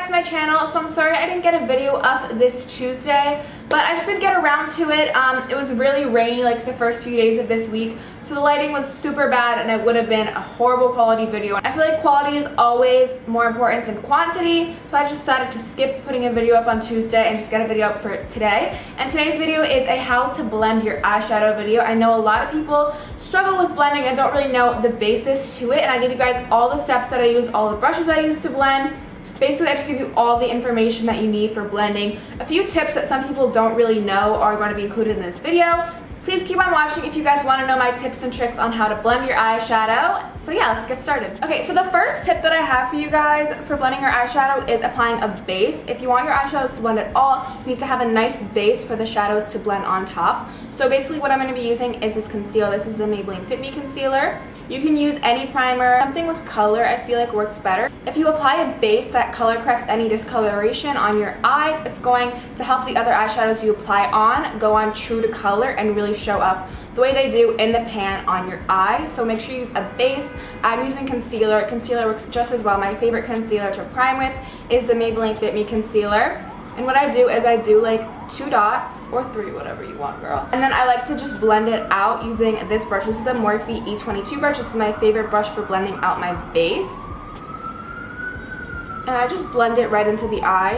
back to my channel. So I'm sorry I didn't get a video up this Tuesday, but I just didn't get around to it. It was really rainy like the first few days of this week, so the lighting was super bad and it would have been a horrible quality video. I feel like quality is always more important than quantity, so I just decided to skip putting a video up on Tuesday and just get a video up for today. And today's video is a how to blend your eyeshadow video. I know a lot of people struggle with blending and don't really know the basis to it, and I give you guys all the steps that I use, all the brushes I use to blend. Basically, I just give you all the information that you need for blending. A few tips that some people don't really know are going to be included in this video. Please keep on watching if you guys want to know my tips and tricks on how to blend your eyeshadow. So yeah, let's get started. Okay, so the first tip that I have for you guys for blending your eyeshadow is applying a base. If you want your eyeshadows to blend at all, you need to have a nice base for the shadows to blend on top. So basically what I'm going to be using is this concealer. This is the Maybelline Fit Me Concealer. You can use any primer. Something with color I feel like works better. If you apply a base that color corrects any discoloration on your eyes, it's going to help the other eyeshadows you apply on go on true to color and really show up the way they do in the pan on your eye. So make sure you use a base. I'm using concealer. Concealer works just as well. My favorite concealer to prime with is the Maybelline Fit Me Concealer. And what I do is I do like 2 dots or 3, whatever you want, girl. And then I like to just blend it out using this brush. This is the Morphe E22 brush. This is my favorite brush for blending out my base. And I just blend it right into the eye,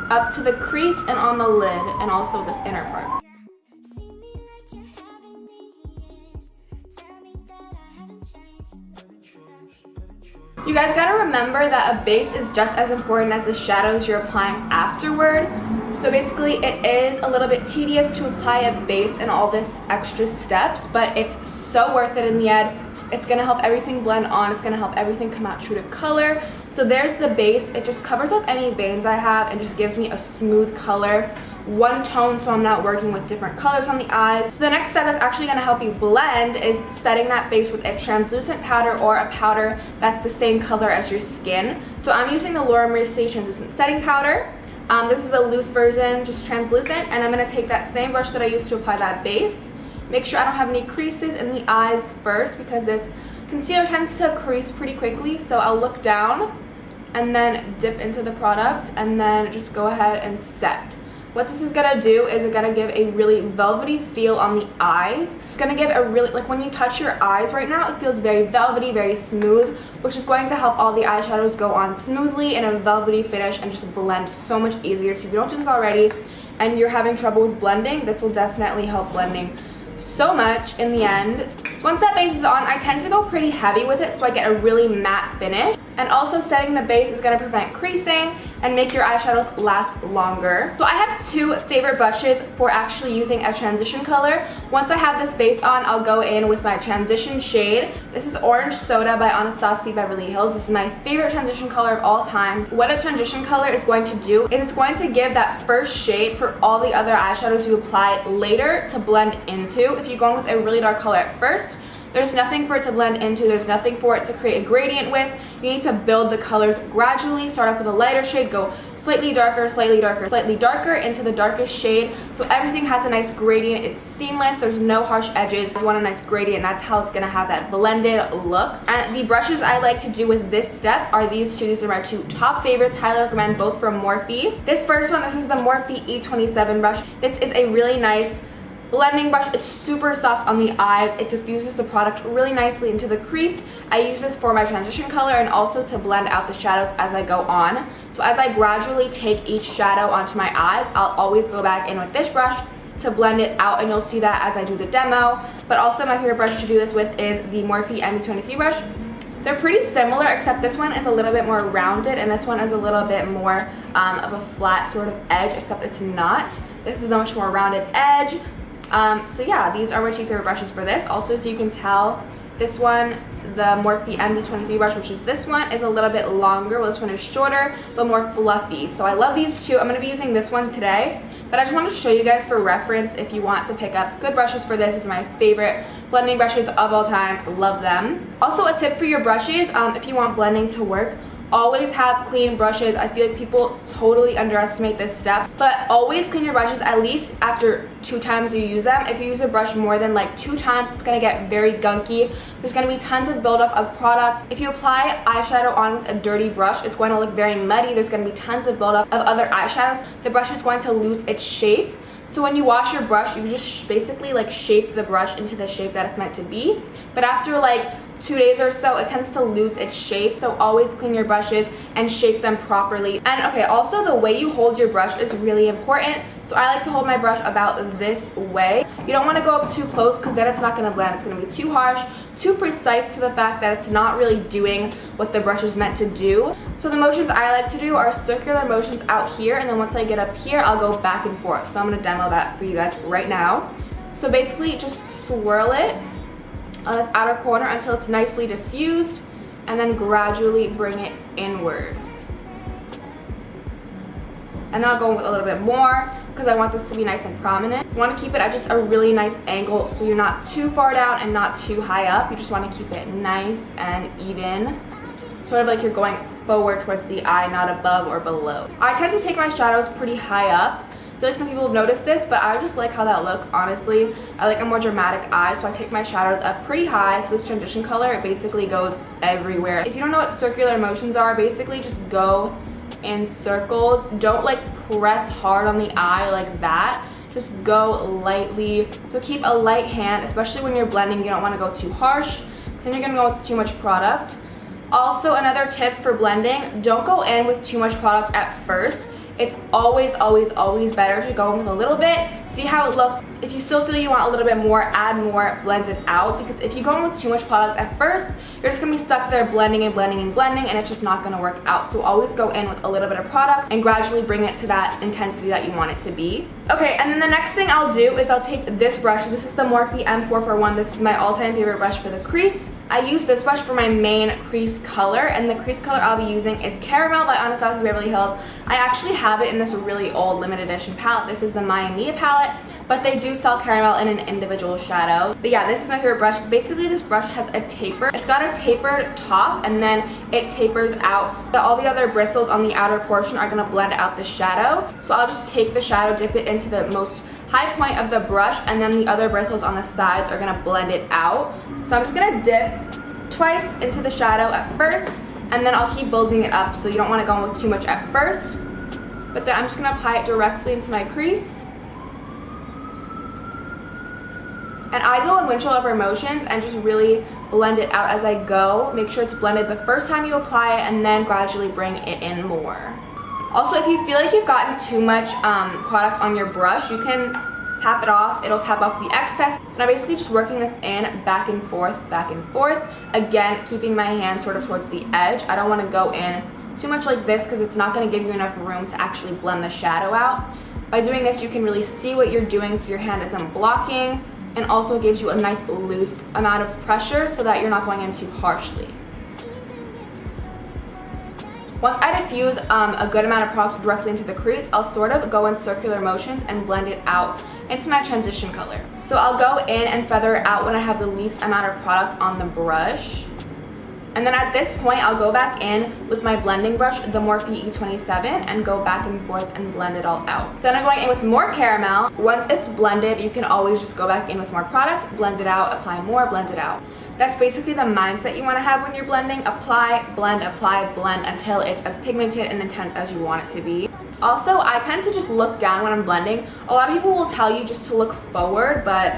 up to the crease and on the lid, and also this inner part. You guys gotta remember that a base is just as important as the shadows you're applying afterward. So basically it is a little bit tedious to apply a base and all this extra steps, but it's so worth it in the end. It's gonna help everything blend on. It's gonna help everything come out true to color. So there's the base. It just covers up any veins I have and just gives me a smooth color. One tone, so I'm not working with different colors on the eyes. So the next step that's actually going to help you blend is setting that base with a translucent powder or a powder that's the same color as your skin. So I'm using the Laura Mercier translucent setting powder. This is a loose version, just translucent, and I'm going to take that same brush that I used to apply that base. Make sure I don't have any creases in the eyes first, because this concealer tends to crease pretty quickly. So I'll look down and then dip into the product and then just go ahead and set. What this is gonna do is it's gonna give a really velvety feel on the eyes. It's gonna give a really, like when you touch your eyes right now, it feels very velvety, very smooth, which is going to help all the eyeshadows go on smoothly in a velvety finish and just blend so much easier. So if you don't do this already and you're having trouble with blending, this will definitely help blending so much in the end. So once that base is on, I tend to go pretty heavy with it so I get a really matte finish. And also setting the base is going to prevent creasing and make your eyeshadows last longer. So I have 2 favorite brushes for actually using a transition color. Once I have this base on, I'll go in with my transition shade. This is Orange Soda by Anastasia Beverly Hills. This is my favorite transition color of all time. What a transition color is going to do is it's going to give that first shade for all the other eyeshadows you apply later to blend into. If you're going with a really dark color at first, there's nothing for it to blend into. There's nothing for it to create a gradient with. You need to build the colors gradually. Start off with a lighter shade, go slightly darker, slightly darker, slightly darker into the darkest shade. So everything has a nice gradient. It's seamless. There's no harsh edges. You want a nice gradient. That's how it's going to have that blended look. And the brushes I like to do with this step are these 2. These are my 2 top favorites. Highly recommend both from Morphe. This first one, this is the Morphe E27 brush. This is a really nice blending brush. It's super soft on the eyes. It diffuses the product really nicely into the crease. I use this for my transition color and also to blend out the shadows as I go on. So as I gradually take each shadow onto my eyes, I'll always go back in with this brush to blend it out, and you'll see that as I do the demo. But also my favorite brush to do this with is the Morphe M23 brush. They're pretty similar, except this one is a little bit more rounded and this one is a little bit more of a flat sort of edge, except it's not. This is a much more rounded edge. So yeah, these are my 2 favorite brushes for this. Also, so you can tell, this one, the Morphe M23 brush, which is this one, is a little bit longer, while this one is shorter but more fluffy. So I love these 2. I'm going to be using this one today, but I just wanted to show you guys for reference if you want to pick up good brushes for this. This is my favorite blending brushes of all time. Love them. Also, a tip for your brushes, if you want blending to work, Always have clean brushes. I feel like people totally underestimate this step, but always clean your brushes at least after 2 times you use them. If you use a brush more than like 2 times, it's gonna get very gunky. There's gonna be tons of buildup of product. If you apply eyeshadow on with a dirty brush, it's going to look very muddy. There's gonna be tons of buildup of other eyeshadows. The brush is going to lose its shape. So when you wash your brush, you just basically like shape the brush into the shape that it's meant to be. But after like 2 days or so, it tends to lose its shape. So always clean your brushes and shape them properly. And okay, also the way you hold your brush is really important. So I like to hold my brush about this way. You don't want to go up too close because then it's not going to blend. It's going to be too harsh, too precise to the fact that it's not really doing what the brush is meant to do. So the motions I like to do are circular motions out here, and then once I get up here, I'll go back and forth. So I'm going to demo that for you guys right now. So basically just swirl it on this outer corner until it's nicely diffused, and then gradually bring it inward. And then I'll go with a little bit more because I want this to be nice and prominent. You want to keep it at just a really nice angle so you're not too far down and not too high up. You just want to keep it nice and even, sort of like you're going forward towards the eye, not above or below. I tend to take my shadows pretty high up. I feel like some people have noticed this, but I just like how that looks, honestly. I like a more dramatic eye, so I take my shadows up pretty high. So this transition color, it basically goes everywhere. If you don't know what circular motions are, basically just go in circles. Don't like press hard on the eye like that. Just go lightly. So keep a light hand, especially when you're blending. You don't want to go too harsh because then you're going to go with too much product. Also, another tip for blending, don't go in with too much product at first. It's always, always, always better to go in with a little bit, see how it looks. If you still feel you want a little bit more, add more, blend it out. Because if you go in with too much product at first, you're just gonna be stuck there blending and blending and blending, and it's just not gonna work out. So always go in with a little bit of product and gradually bring it to that intensity that you want it to be. Okay, and then the next thing I'll do is I'll take this brush. This is the Morphe M441. This is my all-time favorite brush for the crease. I use this brush for my main crease color, and the crease color I'll be using is Caramel by Anastasia Beverly Hills. I actually have it in this really old limited edition palette. This is the Maya Mia palette, but they do sell Caramel in an individual shadow. But yeah, this is my favorite brush. Basically, this brush has a taper. It's got a tapered top, and then it tapers out. But all the other bristles on the outer portion are gonna blend out the shadow. So I'll just take the shadow, dip it into the most high point of the brush, and then the other bristles on the sides are gonna blend it out. So I'm just gonna dip twice into the shadow at first, and then I'll keep building it up. So you don't wanna go in with too much at first, but then I'm just gonna apply it directly into my crease. And I go in windshield upper motions and just really blend it out as I go. Make sure it's blended the first time you apply it, and then gradually bring it in more. Also, if you feel like you've gotten too much product on your brush, you can tap it off. It'll tap off the excess. And I'm basically just working this in back and forth, back and forth. Again, keeping my hand sort of towards the edge. I don't want to go in too much like this because it's not going to give you enough room to actually blend the shadow out. By doing this, you can really see what you're doing so your hand isn't blocking, and also gives you a nice loose amount of pressure so that you're not going in too harshly. Once I diffuse a good amount of product directly into the crease, I'll sort of go in circular motions and blend it out into my transition color. So I'll go in and feather it out when I have the least amount of product on the brush. And then at this point, I'll go back in with my blending brush, the Morphe E27, and go back and forth and blend it all out. Then I'm going in with more Caramel. Once it's blended, you can always just go back in with more product, blend it out, apply more, blend it out. That's basically the mindset you want to have when you're blending. Apply, blend until it's as pigmented and intense as you want it to be. Also, I tend to just look down when I'm blending. A lot of people will tell you just to look forward, but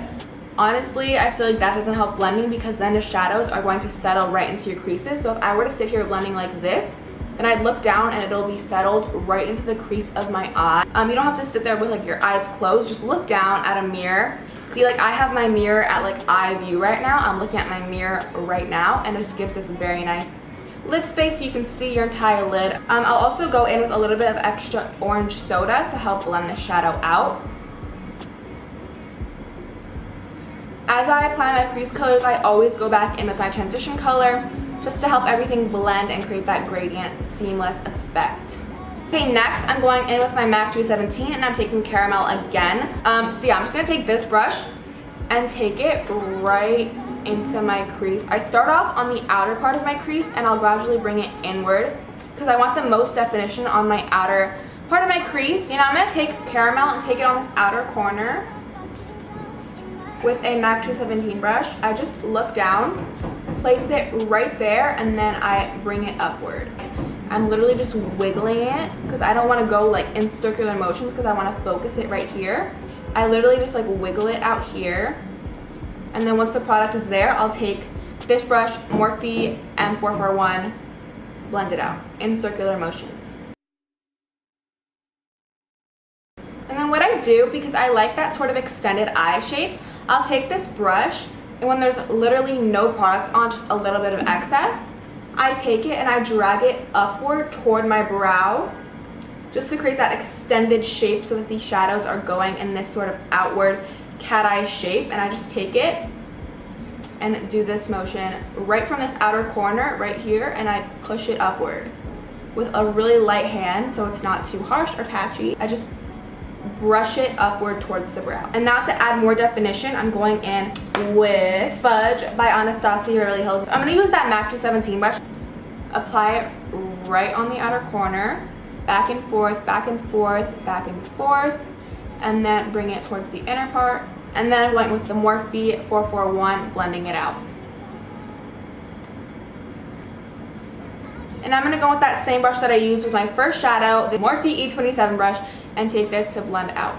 honestly, I feel like that doesn't help blending because then the shadows are going to settle right into your creases. So if I were to sit here blending like this, then I'd look down and it'll be settled right into the crease of my eye. You don't have to sit there with like your eyes closed. Just look down at a mirror. See, like I have my mirror at like eye view right now. I'm looking at my mirror right now, and it just gives this very nice lid space so you can see your entire lid. I'll also go in with a little bit of extra orange soda to help blend the shadow out. As I apply my crease colors, I always go back in with my transition color just to help everything blend and create that gradient seamless effect. Okay, next I'm going in with my MAC 217 and I'm taking Caramel again. So yeah, I'm just gonna take this brush and take it right into my crease. I start off on the outer part of my crease and I'll gradually bring it inward. because I want the most definition on my outer part of my crease. And I'm going to take caramel and take it on this outer corner with a MAC 217 brush. I just look down, place it right there, and then I bring it upward. I'm literally just wiggling it because I don't want to go like in circular motions because I want to focus it right here. I literally just like wiggle it out here, and then once the product is there, I'll take this brush, Morphe M441, blend it out in circular motions. And then what I do, because I like that sort of extended eye shape, I'll take this brush, and when there's literally no product on, just a little bit of excess, I take it and I drag it upward toward my brow just to create that extended shape so that these shadows are going in this sort of outward cat eye shape. And I just take it and do this motion right from this outer corner right here, and I push it upward with a really light hand so it's not too harsh or patchy. I just brush it upward towards the brow. And now to add more definition, I'm going in with Fudge by Anastasia Beverly Hills. I'm going to use that MAC 217 brush, apply it right on the outer corner, back and forth, back and forth, back and forth, and then bring it towards the inner part. And then I went with the Morphe 441, blending it out. And I'm going to go with that same brush that I used with my first shadow, the Morphe E27 brush, and take this to blend out.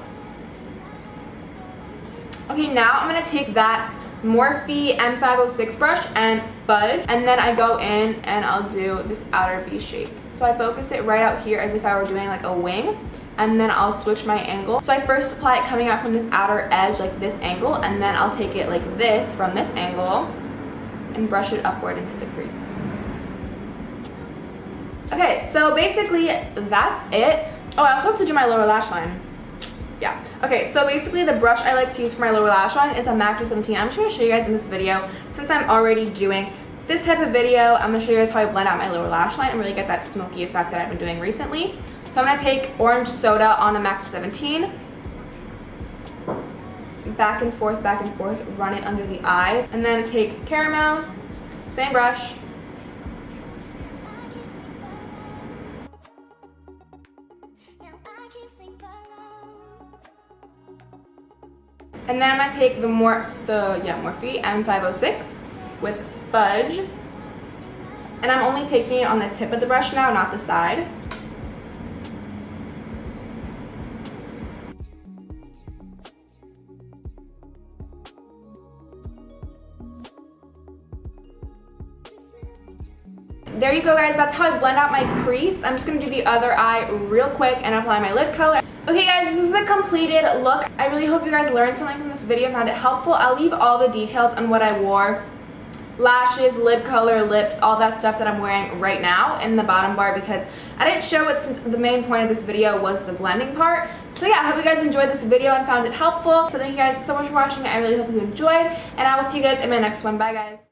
Okay, now I'm going to take that Morphe M506 brush and Fudge, and then I go in and I'll do this outer V shape. So I focus it right out here as if I were doing like a wing, and then I'll switch my angle. So I first apply it coming out from this outer edge, like this angle, and then I'll take it like this from this angle and brush it upward into the crease. Okay, so basically that's it. Oh, I also have to do my lower lash line. Yeah. Okay, so basically the brush I like to use for my lower lash line is a MAC 217. I'm just going to show you guys in this video, since I'm already doing this type of video, I'm going to show you guys how I blend out my lower lash line and really get that smoky effect that I've been doing recently. So I'm going to take orange soda on a MAC 217, back and forth, run it under the eyes, and then take caramel, same brush, and then I'm going to take the Morphe M506 with Fudge, and I'm only taking it on the tip of the brush now, not the side. There you go, guys. That's how I blend out my crease. I'm just going to do the other eye real quick and apply my lid color. Okay, guys, this is the completed look. I really hope you guys learned something from this video and found it helpful. I'll leave all the details on what I wore, lashes, lid color, lips, all that stuff that I'm wearing right now in the bottom bar because I didn't show it since the main point of this video was the blending part. So yeah, I hope you guys enjoyed this video and found it helpful. So thank you guys so much for watching. I really hope you enjoyed, and I will see you guys in my next one. Bye, guys.